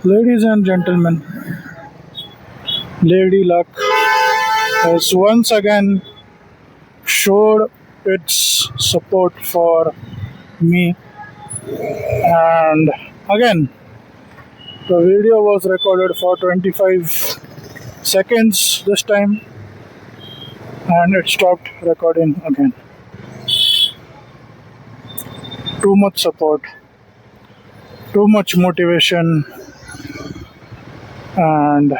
Ladies and gentlemen, Lady Luck has once again showed its support for me, and again the video was recorded for 25 seconds this time, and it stopped recording again. Too much support, too much motivation, and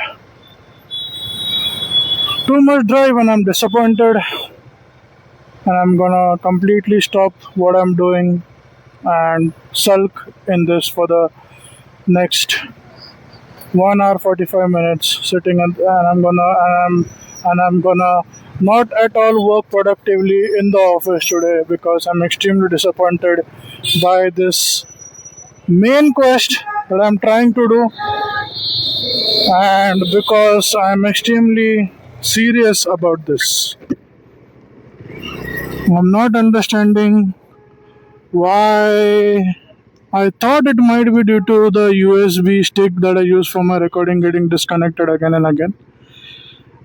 too much drive, and I'm disappointed, and I'm gonna completely stop what I'm doing and sulk in this for the next 1 hour 45 minutes sitting, and I'm gonna not at all work productively in the office today because I'm extremely disappointed by this main quest that I'm trying to do, and because I'm extremely serious about this. I'm not understanding why. I thought it might be due to the USB stick that I use for my recording getting disconnected again and again.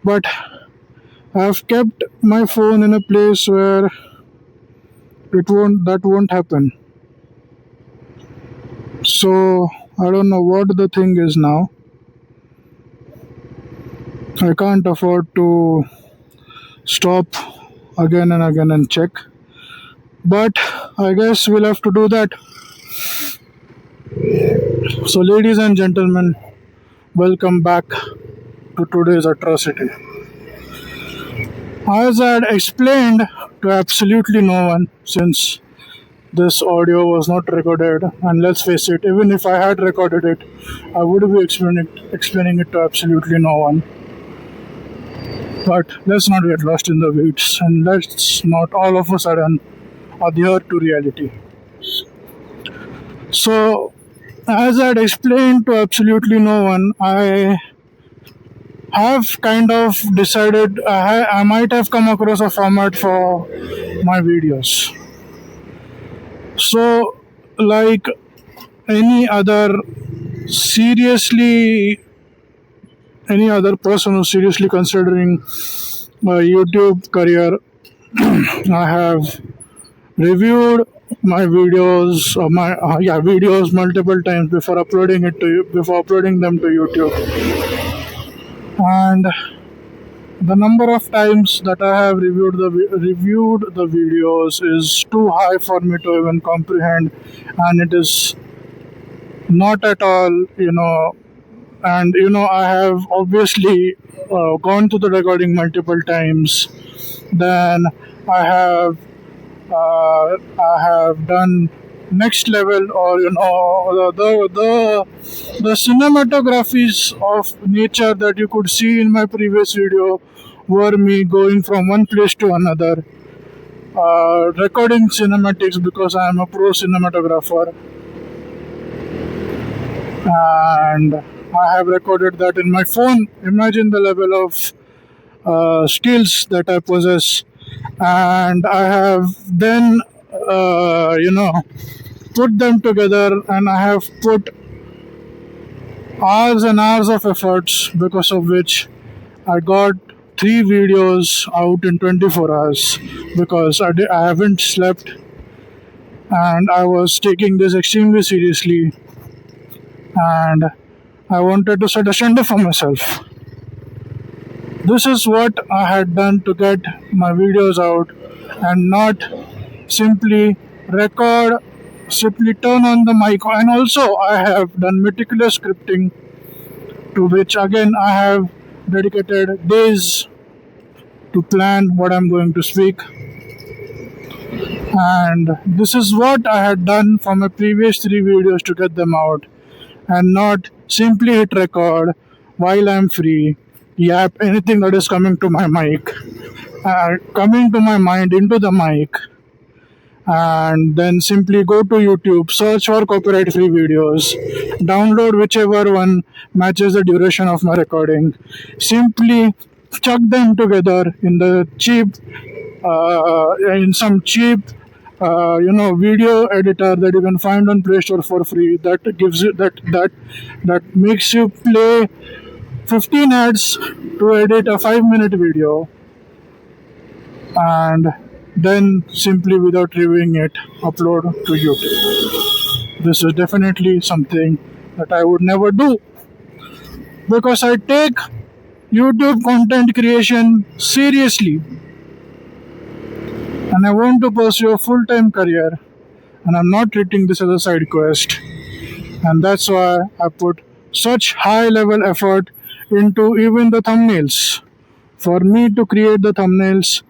But I've kept my phone in a place where that won't happen. So I don't know what the thing is now. I can't afford to stop again and again and check. But I guess we'll have to do that. So, ladies and gentlemen, welcome back to today's atrocity. As I had explained to absolutely no one, since this audio was not recorded, and let's face it, even if I had recorded it, I would be explaining it to absolutely no one. But let's not get lost in the weeds, and let's not all of a sudden adhere to reality. So, as I had explained to absolutely no one, I have kind of decided I might have come across a format for my videos. So, like any other person who's seriously considering a YouTube career, I have reviewed my videos, videos multiple times before uploading them to YouTube, and the number of times that I have reviewed the videos is too high for me to even comprehend, and it is not at all, and I have obviously gone to the recording multiple times. Then I have done next level, or the cinematographies of nature that you could see in my previous video were me going from one place to another, recording cinematics because I am a pro cinematographer, and I have recorded that in my phone. Imagine the level of skills that I possess, and I have then put them together, and I have put hours and hours of efforts, because of which I got 3 videos out in 24 hours, because I haven't slept, and I was taking this extremely seriously, and I wanted to set a standard for myself. This is what I had done to get my videos out, and not simply record, simply turn on the mic. And also, I have done meticulous scripting, to which again I have dedicated days to plan what I'm going to speak. And this is what I had done for my previous 3 videos to get them out, and not simply hit record while I'm free, yap anything that is coming to my mic, coming to my mind into the mic, and then simply go to YouTube, search for copyright free videos, download whichever one matches the duration of my recording, simply chuck them together in some cheap video editor that you can find on Play Store for free, that gives you that makes you play 15 ads to edit a 5-minute video, and then simply without reviewing it upload to YouTube. This is definitely something that I would never do, because I take YouTube content creation seriously and I want to pursue a full-time career, and I'm not treating this as a side quest. And that's why I put such high level effort into even the thumbnails. For me to create the thumbnails,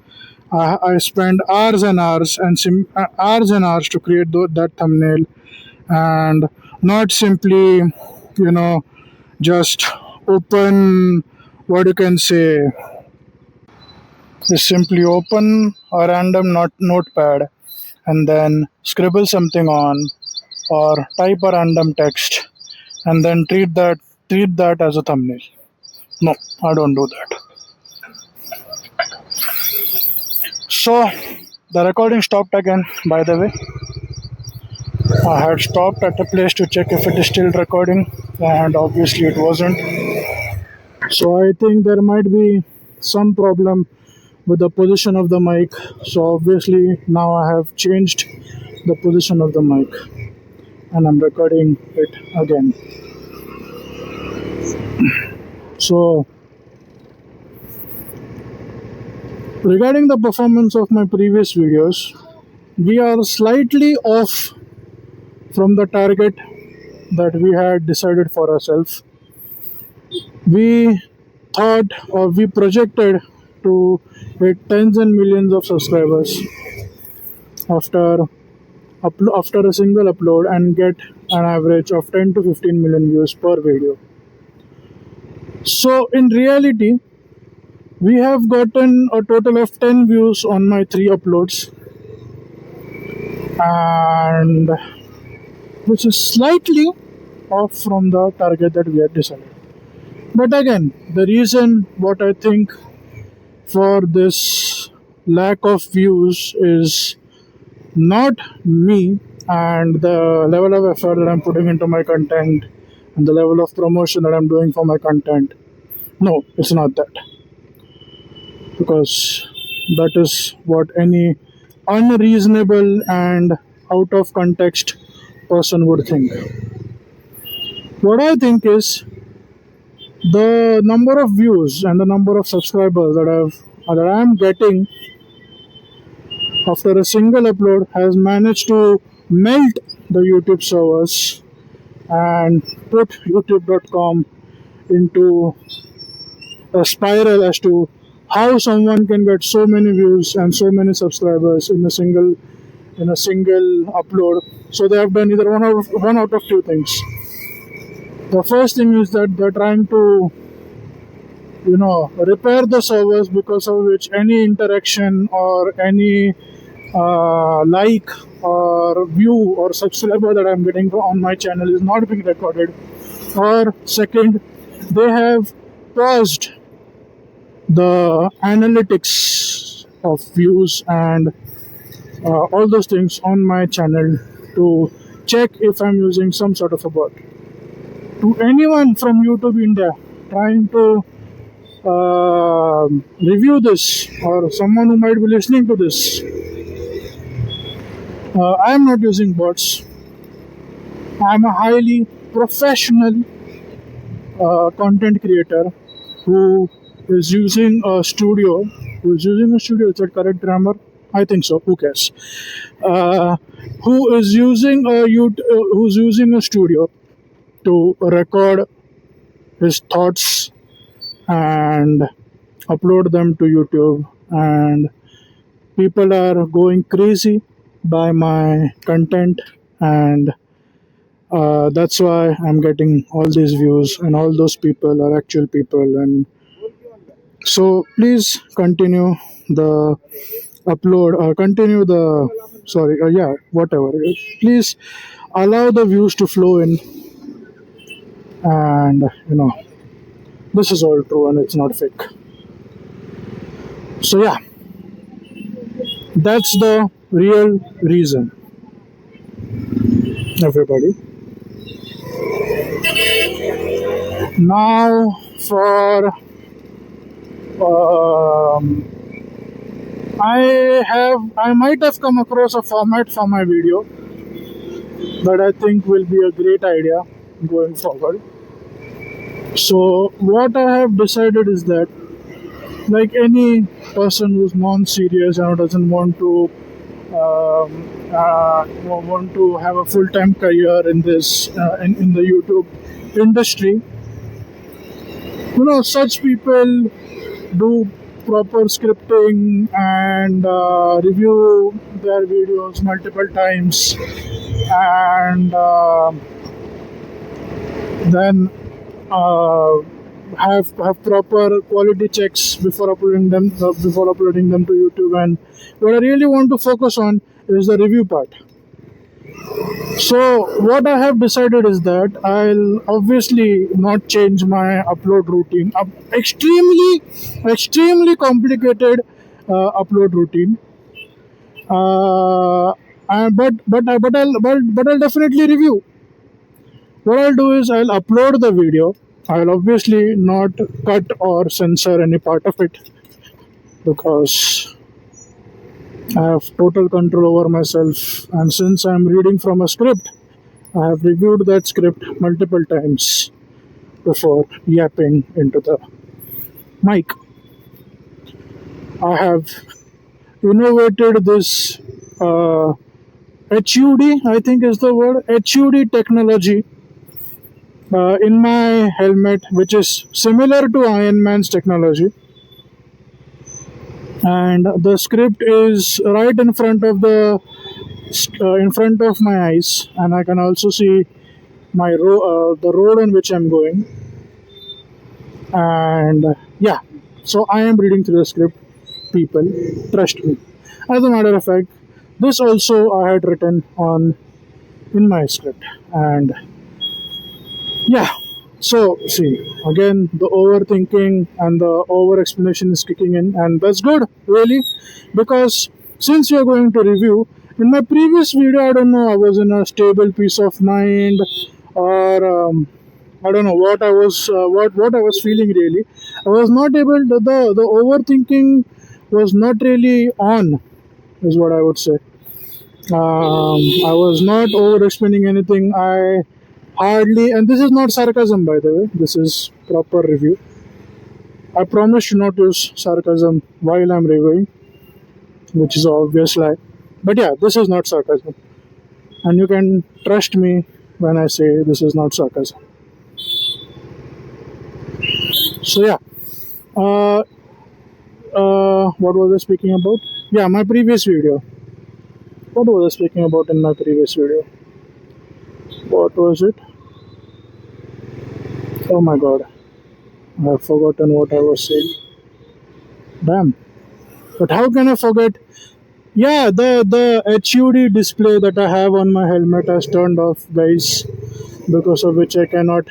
I spend hours and hours hours and hours to create that thumbnail, and not simply, just open, what you can say, just simply open a random notepad and then scribble something on, or type a random text and then treat that as a thumbnail. No, I don't do that. So the recording stopped again, by the way. I had stopped at a place to check if it is still recording, and obviously it wasn't. So I think there might be some problem with the position of the mic. So obviously now I have changed the position of the mic and I'm recording it again. So regarding the performance of my previous videos, we are slightly off from the target that we had decided for ourselves. We thought, or we projected, to hit tens and millions of subscribers after a single upload and get an average of 10 to 15 million views per video. So in reality, we have gotten a total of 10 views on my 3 uploads, and which is slightly off from the target that we had decided. But again, the reason what I think for this lack of views is not me and the level of effort that I'm putting into my content and the level of promotion that I'm doing for my content. No, it's not that. Because that is what any unreasonable and out of context person would think. What I think is the number of views and the number of subscribers that I am getting after a single upload has managed to melt the YouTube servers and put youtube.com into a spiral as to how someone can get so many views and so many subscribers in a single upload. So they have done either one out of two things. The first thing is that they're trying to repair the servers, because of which any interaction or any like or view or subscriber that I'm getting on my channel is not being recorded. Or second, they have paused the analytics of views and all those things on my channel to check if I'm using some sort of a bot. To anyone from YouTube India trying to review this, or someone who might be listening to this, I am not using bots. I am a highly professional content creator who is using a studio. Is that correct grammar? I think so. Who cares? Who's using a studio to record his thoughts and upload them to YouTube, and people are going crazy by my content, and that's why I'm getting all these views, and all those people are actual people. And so please continue the upload, continue the whatever, please allow the views to flow in, and this is all true and it's not fake. So yeah, that's the real reason, everybody. Now, for I might have come across a format for my video that I think will be a great idea going forward. So, what I have decided is that, like any person who's non-serious and doesn't want to have a full-time career in this in the YouTube industry, such people do proper scripting and review their videos multiple times, and then have proper quality checks before uploading them to YouTube. And what I really want to focus on is the review part. So what I have decided is that I'll obviously not change my upload routine. Extremely complicated upload routine. But I'll definitely review. What I'll do is I'll upload the video. I'll obviously not cut or censor any part of it, because I have total control over myself. And since I'm reading from a script, I have reviewed that script multiple times before yapping into the mic. I have innovated this HUD, I think is the word, HUD technology in my helmet, which is similar to Iron Man's technology. And the script is right in front of my eyes, and I can also see the road on which I'm going. And yeah, so I am reading through the script. People, trust me. As a matter of fact, this also I had written in my script. And yeah, so see, again, the overthinking and the over explanation is kicking in, and that's good, really, because since you're going to review, in my previous video, I don't know, I was in a stable peace of mind, or I don't know what I was feeling really. I was not able to, the overthinking was not really on, is what I would say. I was not over explaining anything. I hardly, and this is not sarcasm, by the way, this is proper review. I promise to not use sarcasm while I'm reviewing, which is an obvious lie. But yeah, this is not sarcasm, and you can trust me when I say this is not sarcasm. So yeah, what was I speaking about? Yeah, my previous video. What was I speaking about in my previous video? What was it? Oh my god, I have forgotten what I was saying. Damn. But how can I forget? Yeah, the HUD display that I have on my helmet has turned off, guys, because of which I cannot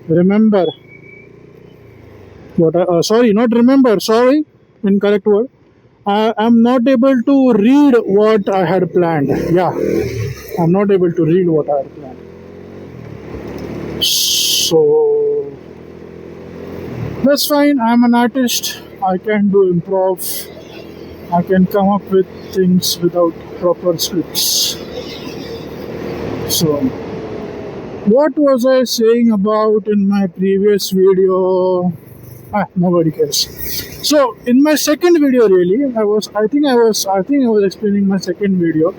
remember what I, sorry, not remember, sorry, incorrect word. I am not able to read what I had planned. Yeah, I'm not able to read what I had planned. So that's fine. I'm an artist. I can do improv. I can come up with things without proper scripts. So, what was I saying about in my previous video? Nobody cares. So, in my second video, really, I think I was explaining my second video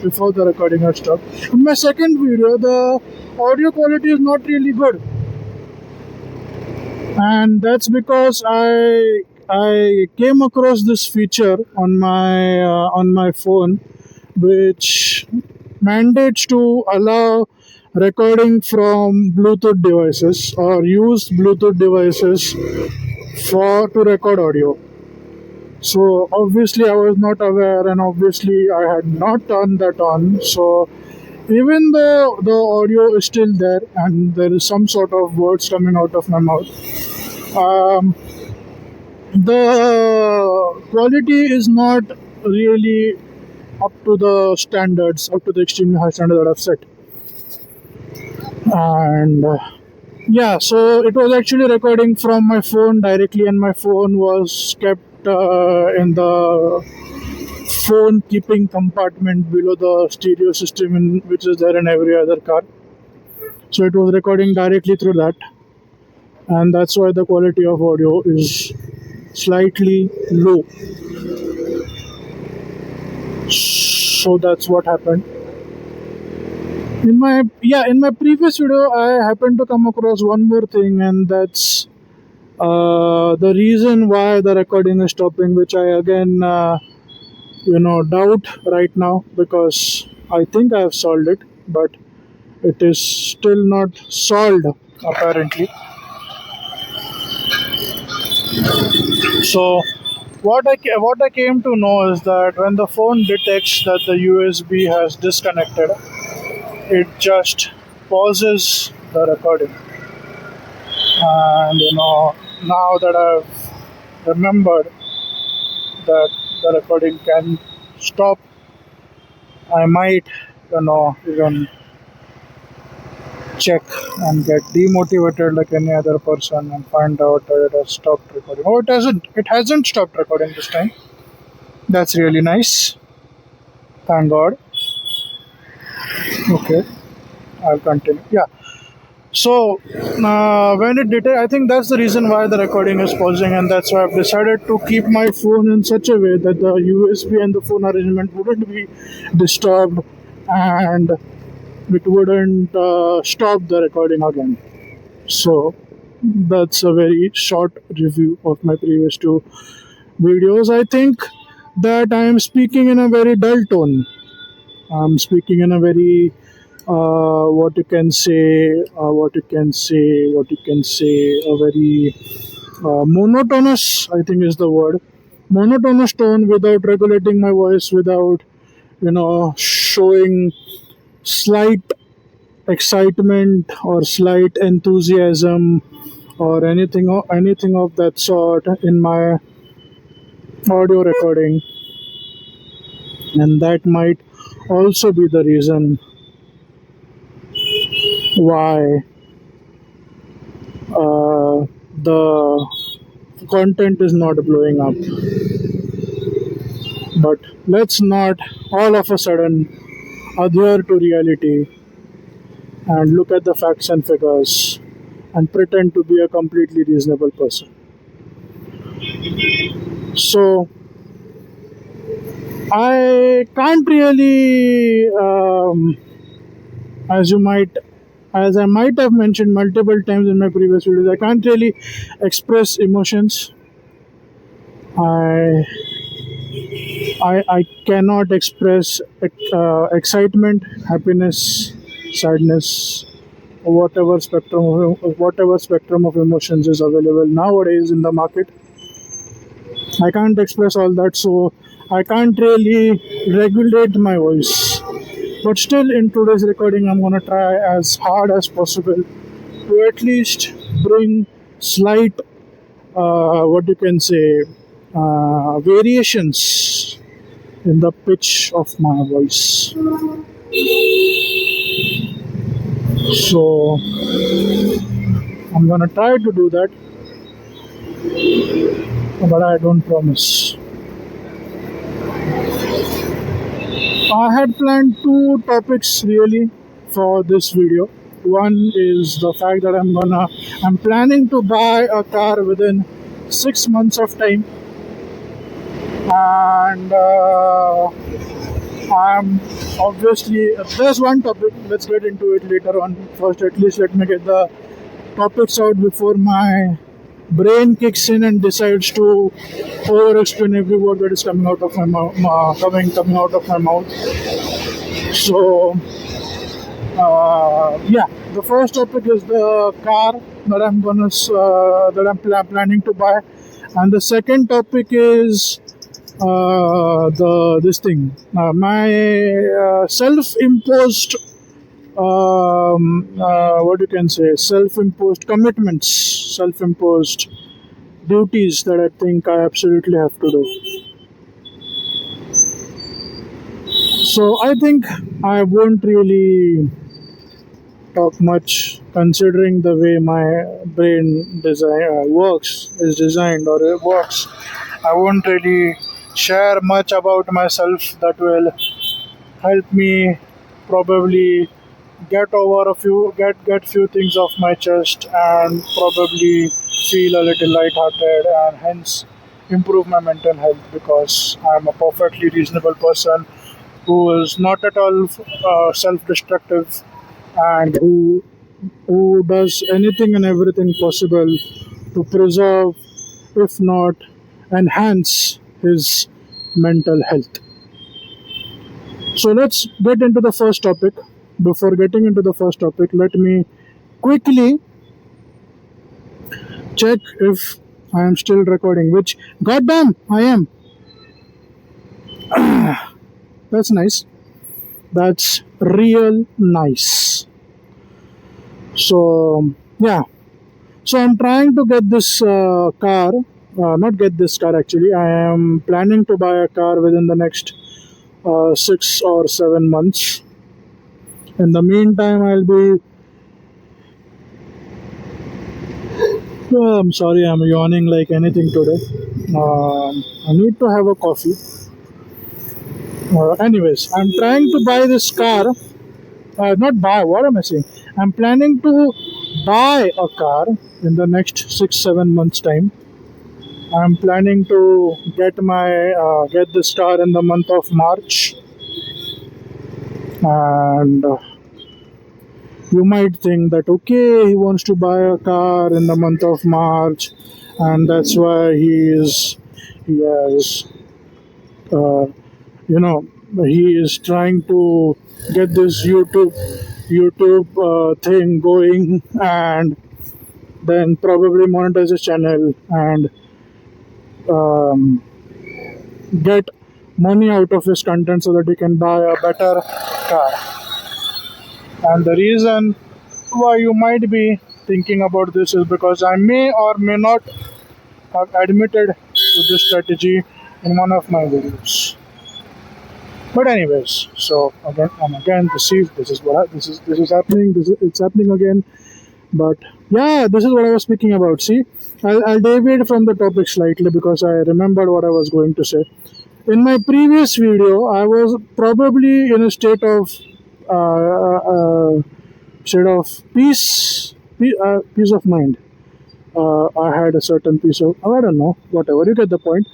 before the recording had stopped. In my second video, the audio quality is not really good, and that's because I came across this feature on my phone, which mandates to allow recording from Bluetooth devices or use Bluetooth devices to record audio. So obviously I was not aware, and obviously I had not turned that on. So even though the audio is still there and there is some sort of words coming out of my mouth, the quality is not really up to the standards, up to the extremely high standard that I've set. And yeah, so it was actually recording from my phone directly, and my phone was kept in the phone keeping compartment below the stereo system, which is there in every other car. So it was recording directly through that, and that's why the quality of audio is slightly low. So that's what happened. In my previous video, I happened to come across one more thing, and that's the reason why the recording is stopping, which I again doubt right now, because I think I have solved it, but it is still not solved apparently. So what I came to know is that when the phone detects that the USB has disconnected, it just pauses the recording. And now that I've remembered that the recording can stop, I might even check and get demotivated like any other person and find out that it has stopped recording. Oh, it hasn't stopped recording this time. That's really nice, thank God. Okay, I'll continue. Yeah, so when it detects, I think that's the reason why the recording is pausing, and that's why I've decided to keep my phone in such a way that the USB and the phone arrangement wouldn't be disturbed, and it wouldn't stop the recording again. So that's a very short review of my previous two videos. I think that I am speaking in a very dull tone. I'm speaking in a very what you can say, a very monotonous, I think is the word, monotonous tone, without regulating my voice, without showing slight excitement or slight enthusiasm or anything of that sort in my audio recording. And that might also be the reason why the content is not blowing up. But let's not all of a sudden adhere to reality and look at the facts and figures and pretend to be a completely reasonable person. So I can't really, as I might have mentioned multiple times in my previous videos, I can't really express emotions. I cannot express excitement, happiness, sadness, whatever spectrum of emotions is available nowadays in the market. I can't express all that, so I can't really regulate my voice. But still, in today's recording, I'm gonna try as hard as possible to at least bring slight, variations in the pitch of my voice. So I'm gonna try to do that, but I don't promise. I had planned two topics really for this video. One is the fact that I'm planning to buy a car within 6 months of time, and I'm obviously, there's one topic. Let's get into it later on. First, at least let me get the topics out before my brain kicks in and decides to over-explain every word that is coming out of my mouth. Coming out of my mouth. So, yeah, the first topic is the car that I'm planning to buy, and the second topic is my self-imposed self-imposed commitments, self-imposed duties that I think I absolutely have to do. So I think I won't really talk much considering the way my brain works, is designed or it works. I won't really share much about myself that will help me probably get few things off my chest and probably feel a little lighthearted and hence improve my mental health, because I'm a perfectly reasonable person who is not at all self-destructive, and who does anything and everything possible to preserve, if not enhance, his mental health. So let's get into the first topic. Before getting into the first topic, let me quickly check if I am still recording, which, goddamn, I am. That's nice. That's real nice. So, yeah. So, I'm trying to get this car. Not get this car actually. I am planning to buy a car within the next 6 or 7 months. In the meantime, I'll be. I'm sorry, I'm yawning like anything today. I need to have a coffee. Anyways, I'm trying to buy this car. Not buy, what am I saying? I'm planning to buy a car in the next 6-7 months' time. I'm planning to get this car in the month of March, and you might think that okay, he wants to buy a car in the month of March, and that's why he has uh, you know he is trying to get this YouTube thing going, and then probably monetize his channel and um, get money out of his content so that he can buy a better car. And the reason why you might be thinking about this is because I may or may not have admitted to this strategy in one of my videos. But anyways, so again, this is happening. It's happening again. But yeah, this is what I was speaking about. See, I'll deviate from the topic slightly because I remembered what I was going to say. In my previous video, I was probably in a state of peace of mind. I had a certain piece of, I don't know, whatever, you get the point.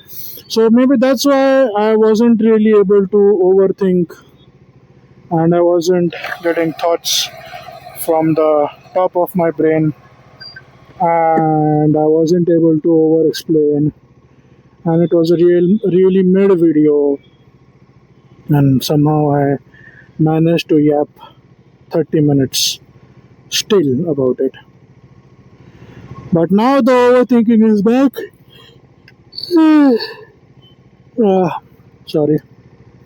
So maybe that's why I wasn't really able to overthink, and I wasn't getting thoughts from the top of my brain, and I wasn't able to over explain, and it was a really mid video, and somehow I managed to yap 30 minutes still about it. But now the overthinking is back. Sorry.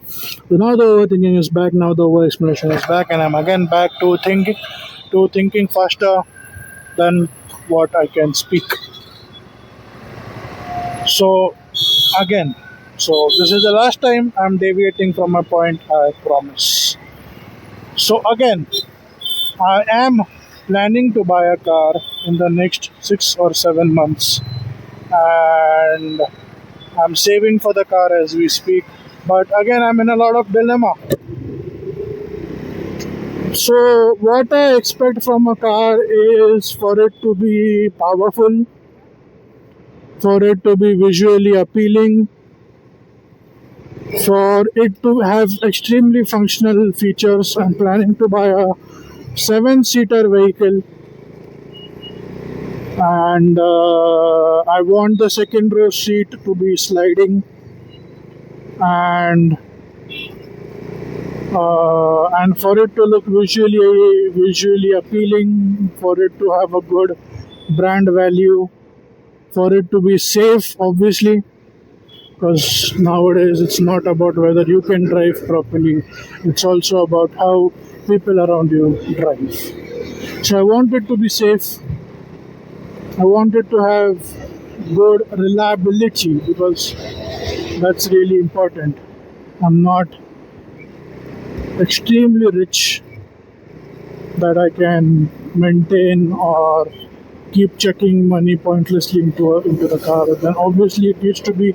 So now the overthinking is back. Now the over explanation is back, and I'm again back to thinking faster than what I can speak. So again, this is the last time I'm deviating from my point. I promise. So again, I am planning to buy a car in the next 6 or 7 months, and I'm saving for the car as we speak. But again, I'm in a lot of dilemma. So what I expect from a car is for it to be powerful, for it to be visually appealing, for it to have extremely functional features. I'm planning to buy a 7-seater vehicle, and I want the second row seat to be sliding, and for it to look visually appealing, for it to have a good brand value, for it to be safe, obviously, because nowadays it's not about whether you can drive properly, it's also about how people around you drive. So I want it to be safe, I want it to have good reliability, because that's really important. I'm not extremely rich that I can maintain or keep checking money pointlessly into the car. Then obviously it needs to be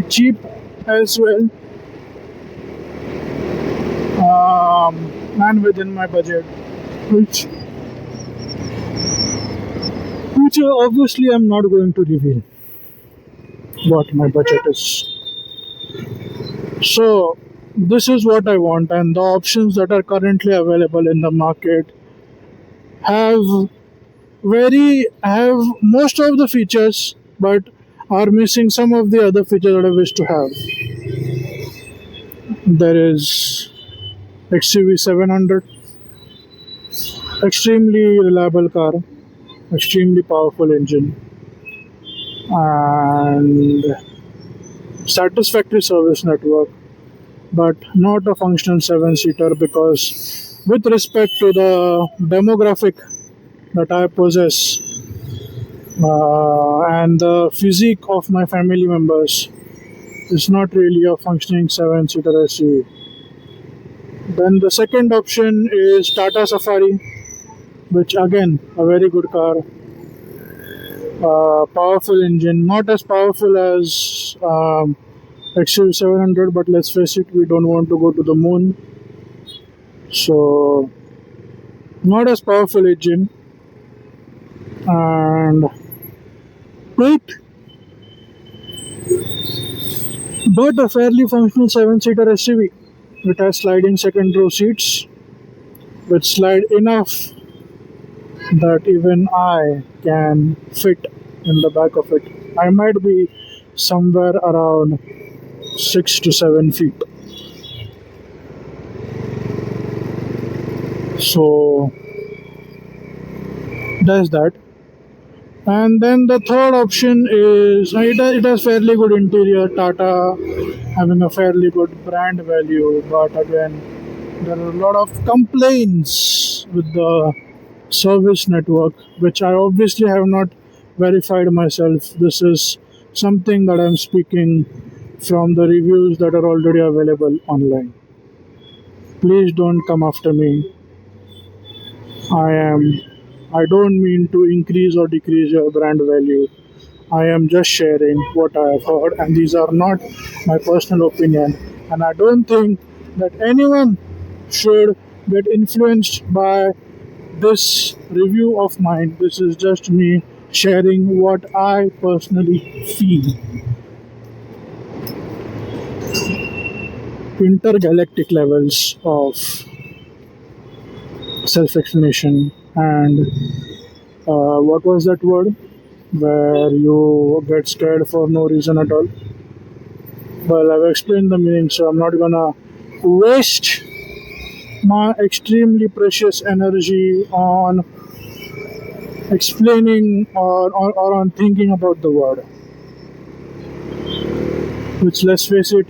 cheap as well, and within my budget, which obviously I'm not going to reveal what my budget is. So this is what I want, and the options that are currently available in the market have have most of the features, but are missing some of the other features that I wish to have. There is XUV 700, extremely reliable car, extremely powerful engine, and satisfactory service network, but not a functional seven-seater because, with respect to the demographic that I possess and the physique of my family members, it's not really a functioning seven-seater SUV. Then the second option is Tata Safari, which again a very good car, powerful engine, not as powerful as XUV 700, but let's face it, we don't want to go to the moon, so not as powerful engine, and but a fairly functional seven-seater SUV. It has sliding second row seats, which slide enough that even I can fit in the back of it. I might be somewhere around 6 to 7 feet. So there's that. And then the third option is it has fairly good interior, Tata having a fairly good brand value, but again, there are a lot of complaints with the service network, which I obviously have not verified myself. This is something that I'm speaking from the reviews that are already available online. Please don't come after me. I don't mean to increase or decrease your brand value. I am just sharing what I have heard, and these are not my personal opinion. And I don't think that anyone should get influenced by this review of mine. This is just me sharing what I personally feel. Intergalactic levels of self explanation, and what was that word where you get scared for no reason at all? Well, I've explained the meaning, so I'm not gonna waste my extremely precious energy on explaining or on thinking about the word, which, let's face it,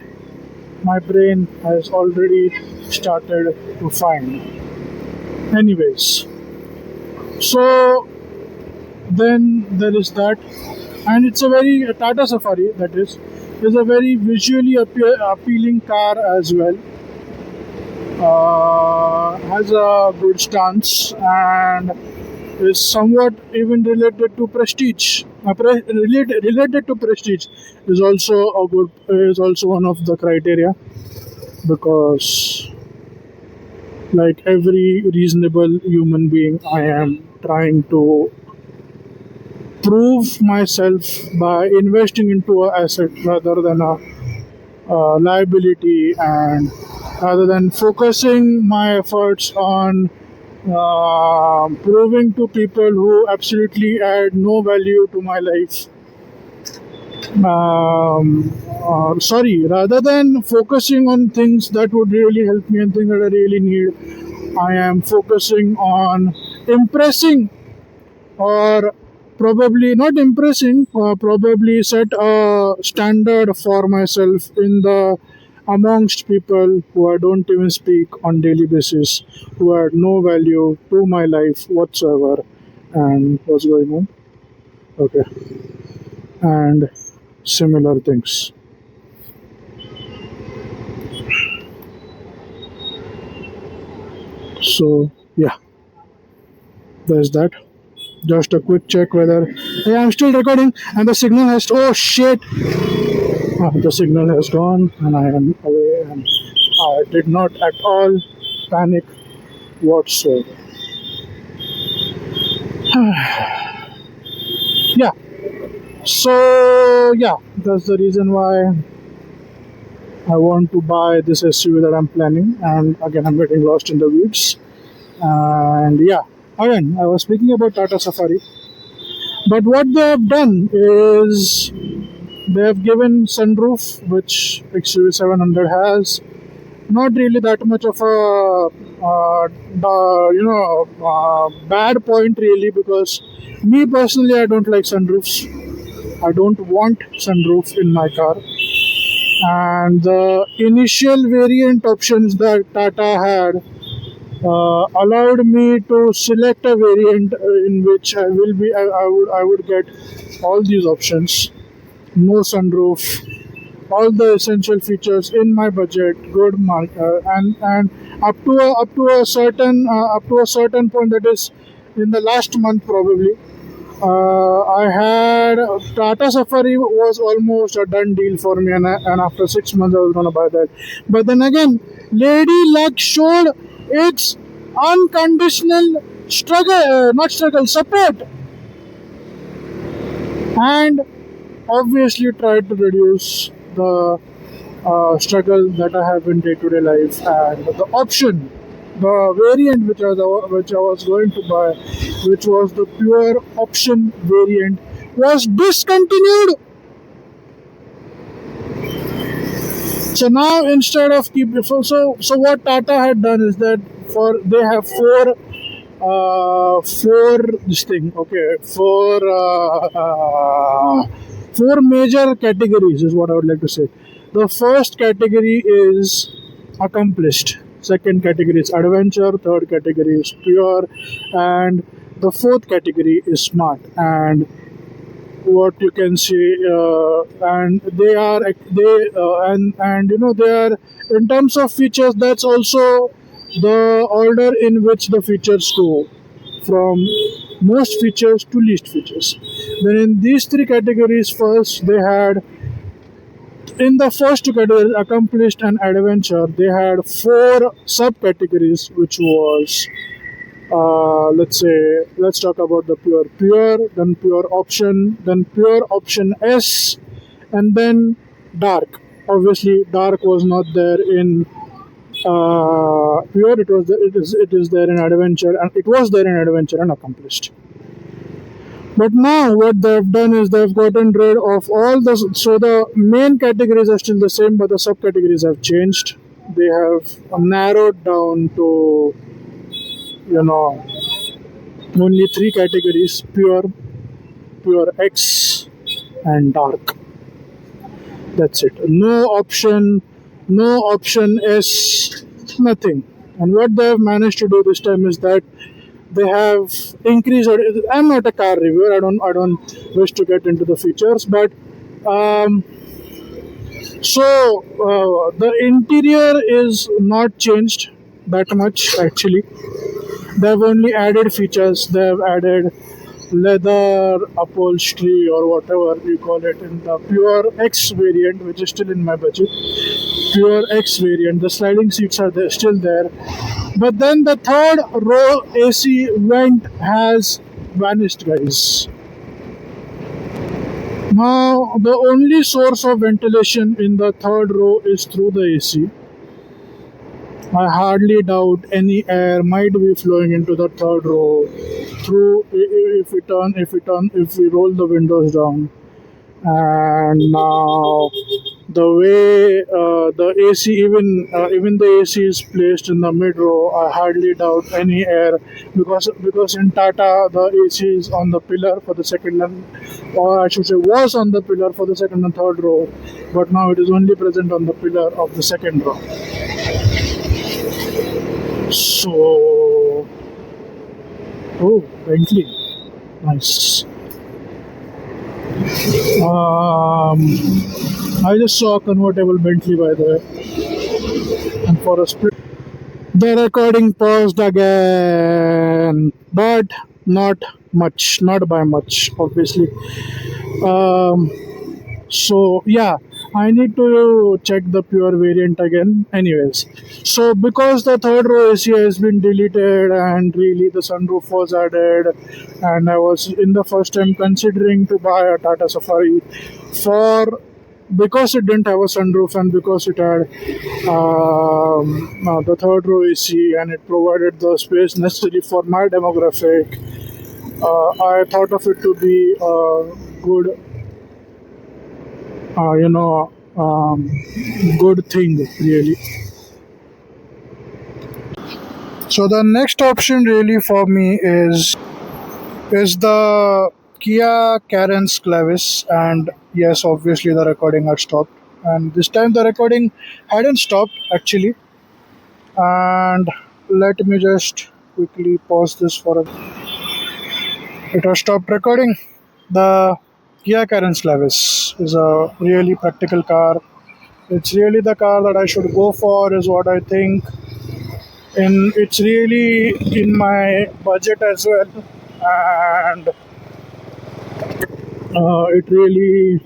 my brain has already started to find. Anyways, so then there is that, and it's a very Tata Safari, that is a very visually appealing car as well. Has a good stance and is somewhat even related to prestige. Related to prestige is also one of the criteria, because like every reasonable human being, I am trying to prove myself by investing into an asset rather than a liability, and rather than focusing my efforts on proving to people who absolutely add no value to my life. Sorry, rather than focusing on things that would really help me and things that I really need, I am focusing on impressing, or probably not impressing, probably set a standard for myself in the amongst people who I don't even speak on daily basis, who add no value to my life whatsoever. And what's going on? Okay, and similar things. So yeah, there's that. Just a quick check whether hey, I'm still recording and the signal has oh shit. The signal has gone and I am away and I did not at all panic whatsoever. Yeah. So yeah, that's the reason why I want to buy this SUV that I'm planning, and again I'm getting lost in the weeds. And yeah, again I was speaking about Tata Safari, but what they have done is they have given sunroof, which XUV 700 has. Not really that much of a bad point really, because me personally I don't like sunroofs. I don't want sunroof in my car. And the initial variant options that Tata had allowed me to select a variant in which I would get all these options, no sunroof, all the essential features in my budget, good marker, and up to a certain point, that is in the last month probably. I had Tata Safari was almost a done deal for me, and after 6 months I was gonna buy that. But then again, Lady Luck showed its unconditional support, and obviously tried to reduce the struggle that I have in day-to-day life. And the variant which I was going to buy, which was the pure option variant, was discontinued. So now instead of so what Tata had done is that they have four major categories is what I would like to say. The first category is accomplished, second category is adventure, third category is pure, and the fourth category is smart. And what you can see, and they are in terms of features, that's also the order in which the features go, from most features to least features. Then in these three categories, first they had, in the first two categories, accomplished and adventure, they had four subcategories, which was let's talk about the pure, then pure option, then pure option S, and then dark. Obviously dark was not there in pure. It is there in adventure, and it was there in adventure and accomplished. But now what they've done is they've gotten rid of all the, so the main categories are still the same, but the subcategories have changed. They have narrowed down to only three categories: pure, pure X, and dark. That's it. No option S, nothing. And what they have managed to do this time is that they have increased. I'm not a car reviewer. I don't wish to get into the features, but the interior is not changed that much actually. They've only added features. They've added leather upholstery or whatever you call it in the pure X variant, which is still in my budget. Pure X variant. The sliding seats are still there, but then the third row AC vent has vanished, guys. Now the only source of ventilation in the third row is through the AC. I hardly doubt any air might be flowing into the third row through if we roll the windows down. And now the way the AC, even the AC is placed in the mid row, I hardly doubt any air, because in Tata the AC is on the pillar for the second or I should say was on the pillar for the second and third row, but now it is only present on the pillar of the second row. So, Bentley, nice. I just saw a convertible Bentley, by the way, and for a split. The recording paused again, but not much, not by much, obviously. Um, so yeah, I need to check the pure variant again. Anyways, so because the third row AC has been deleted and really the sunroof was added, and I was in the first time considering to buy a Tata Safari for because it didn't have a sunroof and because it had the third row AC and it provided the space necessary for my demographic. I thought of it to be a good, uh, you know, good thing really. So the next option really for me is the Kia Carens Clavis, and yes, obviously the recording had stopped, and this time the recording hadn't stopped actually. And let me just quickly pause this for a. It has stopped recording. The Kia Carens Clavis is a really practical car. It's really the car that I should go for, is what I think. And it's really in my budget as well, and it really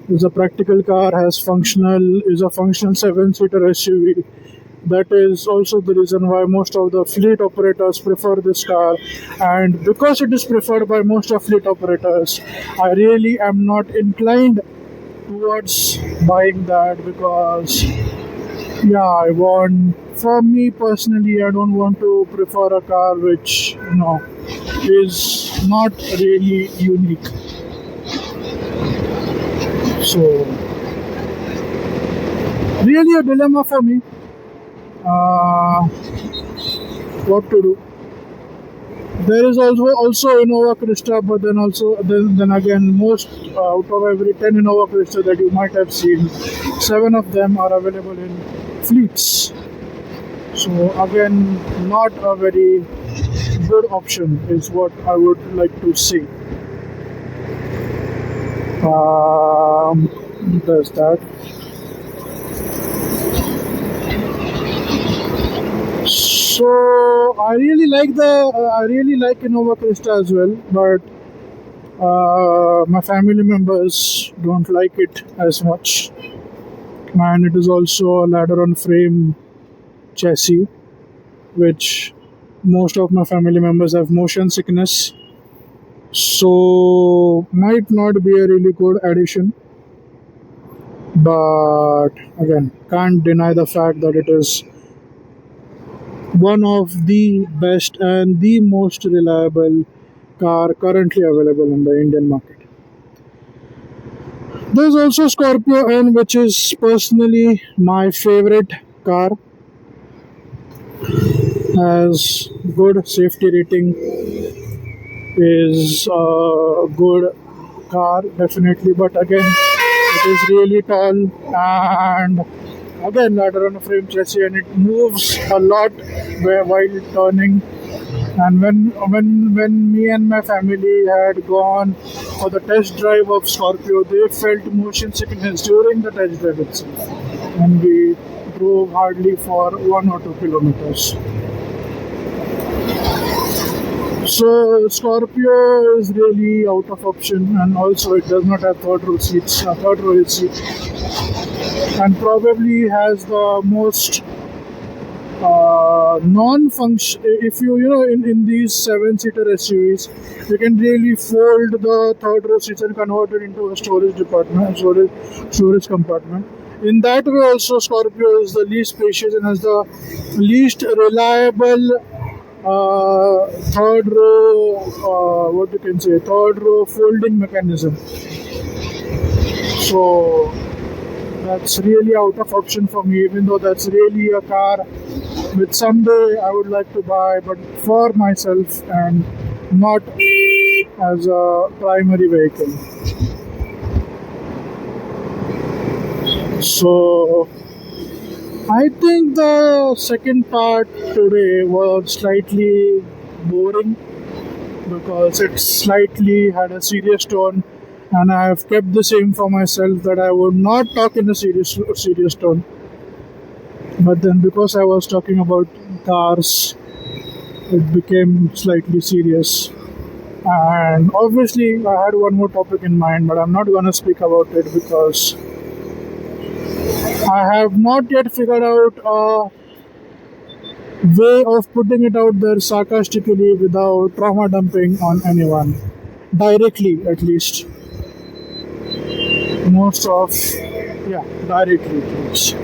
is a practical car. Is a functional seven-seater SUV. That is also the reason why most of the fleet operators prefer this car, and because it is preferred by most of fleet operators, I really am not inclined towards buying that because yeah, I want, for me personally, I don't want to prefer a car which is not really unique. So really a dilemma for me. Uh, what to do? There is also Innova Krista, but then again, most out of every 10 Innova Krista that you might have seen, 7 of them are available in fleets. So again, not a very good option is what I would like to say. There's that. So I really like Innova Krista as well, but my family members don't like it as much, and it is also a ladder on frame chassis, which most of my family members have motion sickness, so might not be a really good addition. But again, can't deny the fact that it is one of the best and the most reliable car currently available in the Indian market. There's also Scorpio N, which is personally my favorite car. Has good safety rating, is a good car definitely, but again it is really tall, and again ladder on a frame chassis, and it moves a lot while turning. And when me and my family had gone for the test drive of Scorpio, they felt motion sickness during the test drive itself, and we drove hardly for 1 or 2 kilometers. So Scorpio is really out of option, and also it does not have third row seat, and probably has the most non-function. If in these seven-seater SUVs, you can really fold the third row seats and convert it into a storage compartment. In that way, also Scorpio is the least spacious and has the least reliable third row. What you can say, third row folding mechanism. So that's really out of option for me, even though that's really a car which someday I would like to buy, but for myself and not as a primary vehicle. So I think the second part today was slightly boring because it slightly had a serious tone, and I have kept the same for myself that I would not talk in a serious tone. But then, because I was talking about cars, it became slightly serious. And obviously, I had one more topic in mind, but I'm not gonna speak about it because I have not yet figured out a way of putting it out there sarcastically without trauma dumping on anyone. Directly, at least. Most of, yeah, directly, please.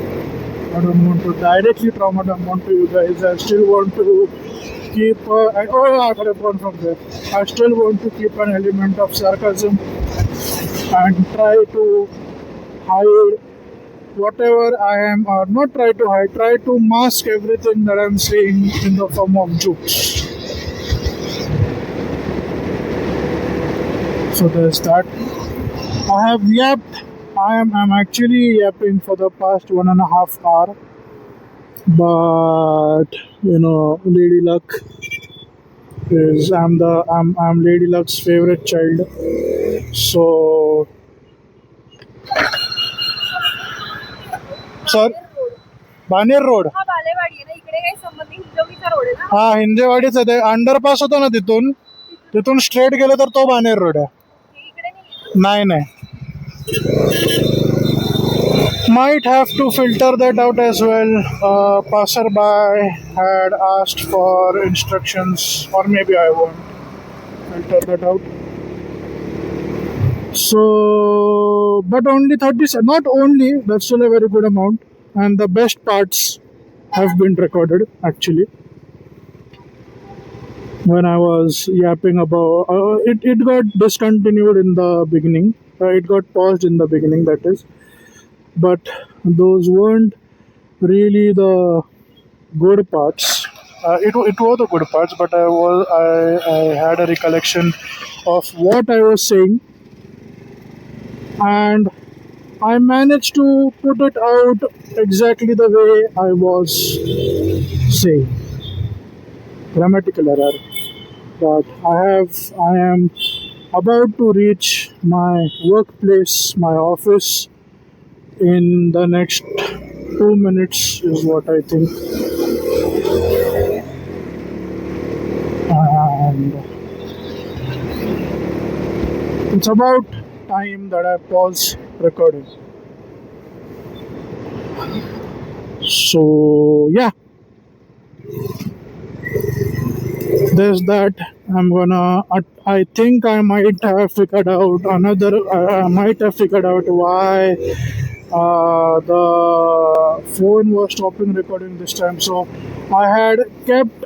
I don't want to directly trauma dump onto you guys. I still want to keep. I could have gone from there. I still want to keep an element of sarcasm and try to hide whatever I am, or not try to hide, try to mask everything that I'm saying in the form of jokes. So there's that. I have yapped. I'm actually yapping for the past 1.5 hours, but Lady Luck is I'm Lady Luck's favorite child. So, sir, Baner road हा बालेवाडी आहे ना, इकडे काही संबंध नाही, हिंजवडीचा road आहे ना. हा हिंजेवाडीच आहे ते अंडरपास होतो ना तिथून तिथून स्ट्रेट गेलं तर तो बानेर रोड आहे हे इकडे नाही नाही might have to filter that out as well. Passerby had asked for instructions, or maybe I won't filter that out. So, but only 30, not only, that's still a very good amount, and the best parts have been recorded actually. When I was yapping about it got discontinued in the beginning. It got paused in the beginning, that is, but those weren't really the good parts. It were the good parts, but I had a recollection of what I was saying, and I managed to put it out exactly the way I was saying. Grammatical error. But I am about to reach my workplace, my office, in the next 2 minutes, is what I think. And it's about time that I pause recording. So, yeah, there's that. I think I might have figured out I might have figured out why the phone was stopping recording this time. So I had kept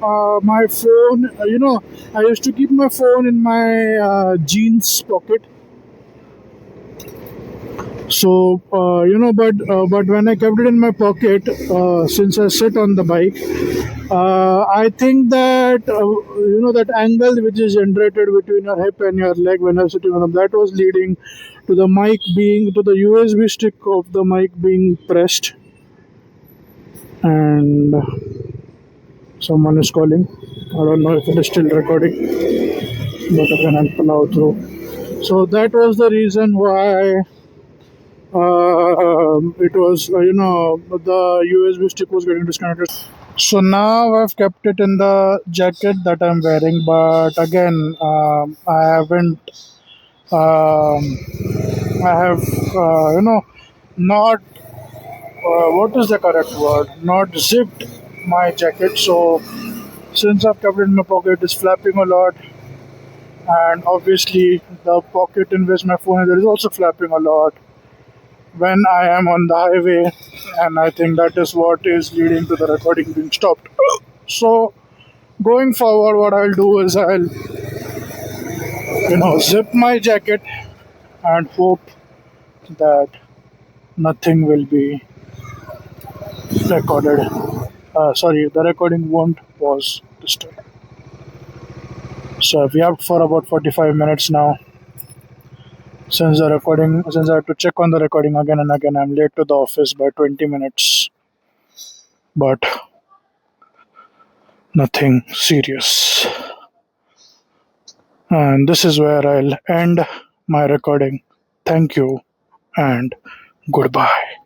my phone, I used to keep my phone in my jeans pocket. So but when I kept it in my pocket, since I sit on the bike, I think that that angle which is generated between your hip and your leg when you're sitting on them, that was leading to the USB stick of the mic being pressed, and someone is calling. I don't know if it is still recording, but again I'll plow through. So that was the reason why it was the USB stick was getting disconnected. So now I've kept it in the jacket that I'm wearing, but again I haven't I have not what is the correct word, not zipped my jacket. So since I've kept it in my pocket, it's flapping a lot, and obviously the pocket in which my phone is also flapping a lot when I am on the highway, and I think that is what is leading to the recording being stopped. So going forward, what I'll do is I'll zip my jacket and hope that nothing will be recorded. Sorry, the recording won't pause this time. So I've yapped for about 45 minutes now. Since I have to check on the recording again and again, I'm late to the office by 20 minutes. But nothing serious. And this is where I'll end my recording. Thank you and goodbye.